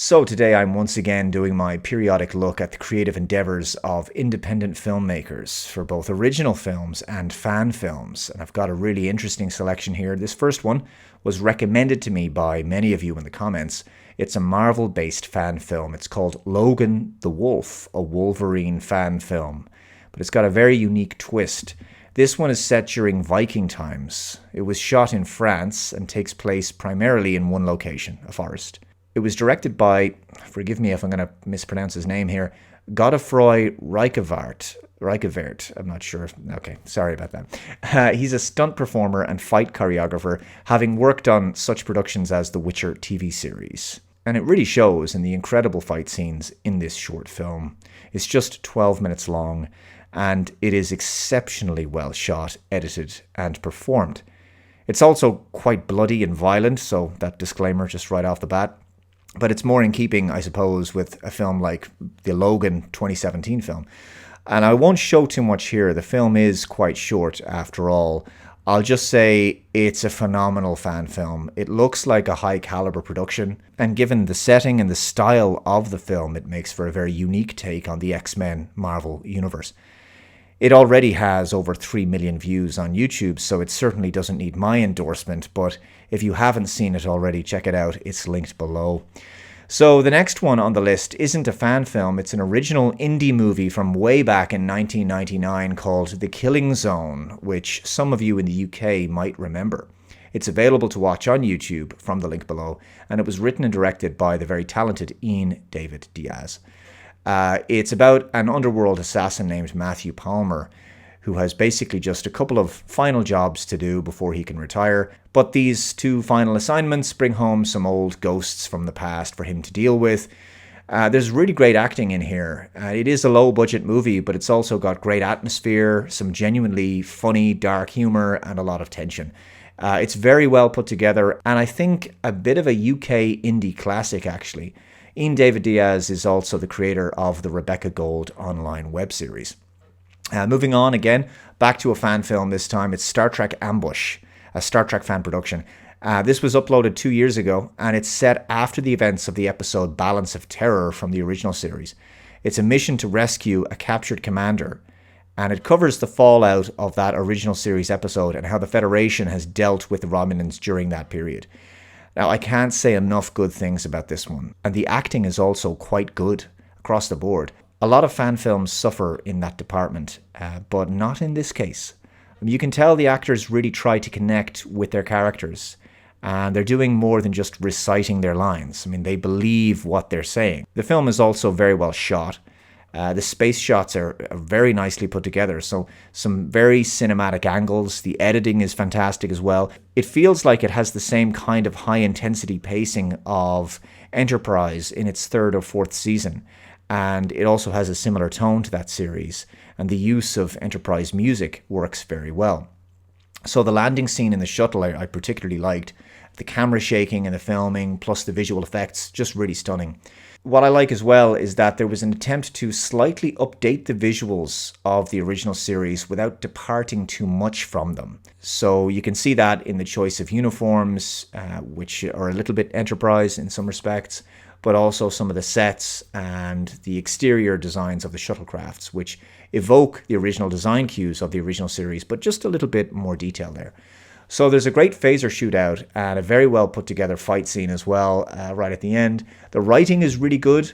So today I'm once again doing my periodic look at the creative endeavours of independent filmmakers for both original films and fan films. And I've got a really interesting selection here. This first one was recommended to me by many of you in the comments. It's a Marvel-based fan film. It's called Logan the Wolf, a Wolverine fan film. But it's got a very unique twist. This one is set during Viking times. It was shot in France and takes place primarily in one location, a forest. It was directed by, forgive me if I'm going to mispronounce his name here, Godefroy Reichevert. I'm not sure. Okay, sorry about that. He's a stunt performer and fight choreographer, having worked on such productions as the Witcher TV series. And it really shows in the incredible fight scenes in this short film. It's just 12 minutes long, and it is exceptionally well shot, edited, and performed. It's also quite bloody and violent, so that disclaimer just right off the bat. But it's more in keeping, I suppose, with a film like the Logan 2017 film. And I won't show too much here. The film is quite short after all. I'll just say it's a phenomenal fan film. It looks like a high caliber production. And given the setting and the style of the film, it makes for a very unique take on the X-Men Marvel universe. It already has over 3 million views on YouTube, so it certainly doesn't need my endorsement, but if you haven't seen it already, check it out. It's linked below. So the next one on the list isn't a fan film. It's an original indie movie from way back in 1999 called The Killing Zone, which some of you in the UK might remember. It's available to watch on YouTube from the link below, and it was written and directed by the very talented Ian David Diaz. It's about an underworld assassin named Matthew Palmer, who has basically just a couple of final jobs to do before he can retire. But these two final assignments bring home some old ghosts from the past for him to deal with. There's really great acting in here. It is a low-budget movie, but it's also got great atmosphere, some genuinely funny, dark humor, and a lot of tension. It's very well put together, and I think a bit of a UK indie classic, actually. Ian David Diaz is also the creator of the Rebecca Gold online web series. Moving on again, back to a fan film this time. It's Star Trek Ambush, a Star Trek fan production. This was uploaded 2 years ago, and it's set after the events of the episode Balance of Terror from the original series. It's a mission to rescue a captured commander, and it covers the fallout of that original series episode and how the Federation has dealt with the Romulans during that period. Now, I can't say enough good things about this one, and the acting is also quite good across the board. A lot of fan films suffer in that department, but not in this case. You can tell the actors really try to connect with their characters, and they're doing more than just reciting their lines. I mean, they believe what they're saying. The film is also very well shot. The space shots are very nicely put together, so some very cinematic angles. The editing is fantastic as well. It feels like it has the same kind of high-intensity pacing of Enterprise in its third or fourth season, and it also has a similar tone to that series, and the use of Enterprise music works very well. So the landing scene in the shuttle I particularly liked. The camera shaking and the filming, plus the visual effects, just really stunning. What I like as well is that there was an attempt to slightly update the visuals of the original series without departing too much from them. So you can see that in the choice of uniforms, which are a little bit Enterprise in some respects, but also some of the sets and the exterior designs of the shuttlecrafts, which evoke the original design cues of the original series, but just a little bit more detail there. So there's a great phaser shootout and a very well put together fight scene as well right at the end. The writing is really good,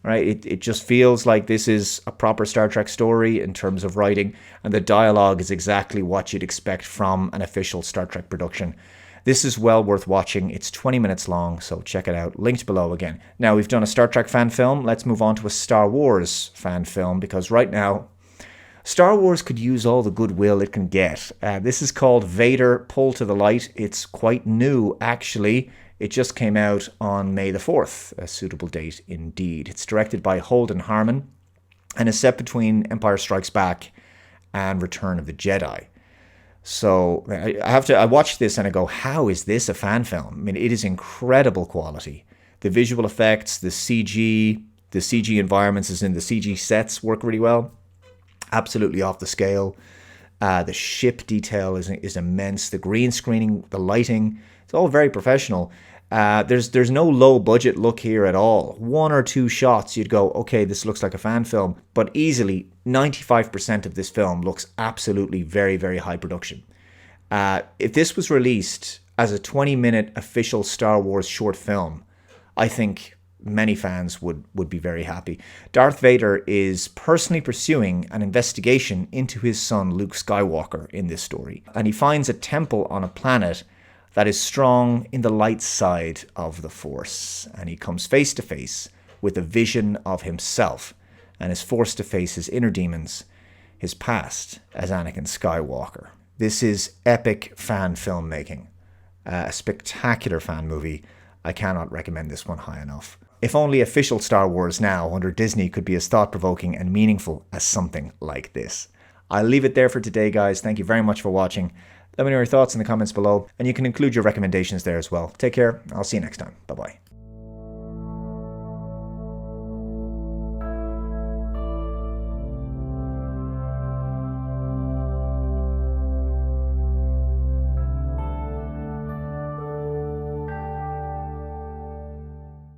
right? It just feels like this is a proper Star Trek story in terms of writing, and the dialogue is exactly what you'd expect from an official Star Trek production. This is well worth watching. It's 20 minutes long, so check it out. Linked below again. Now, we've done a Star Trek fan film. Let's move on to a Star Wars fan film, because right now, Star Wars could use all the goodwill it can get. This is called Vader, Pull to the Light. It's quite new, actually. It just came out on May the 4th, a suitable date indeed. It's directed by Holden Harmon and is set between Empire Strikes Back and Return of the Jedi. So I watched this and I go, how is this a fan film? I mean, it is incredible quality. The visual effects, the CG environments, as in the CG sets, work really well. Absolutely off the scale. The ship detail is immense. The green screening, the lighting, it's all very professional. There's no low budget look here at all. One or two shots, you'd go, okay, this looks like a fan film, but easily 95% of this film looks absolutely very, very high production. If this was released as a 20-minute official Star Wars short film, I think many fans would be very happy. Darth Vader is personally pursuing an investigation into his son Luke Skywalker in this story, and he finds a temple on a planet that is strong in the light side of the Force, and he comes face to face with a vision of himself and is forced to face his inner demons, his past as Anakin Skywalker. This is epic fan filmmaking, a spectacular fan movie. I cannot recommend this one high enough. If only official Star Wars now under Disney could be as thought-provoking and meaningful as something like this. I'll leave it there for today, guys. Thank you very much for watching. Let me know your thoughts in the comments below, and you can include your recommendations there as well. Take care. I'll see you next time. Bye-bye.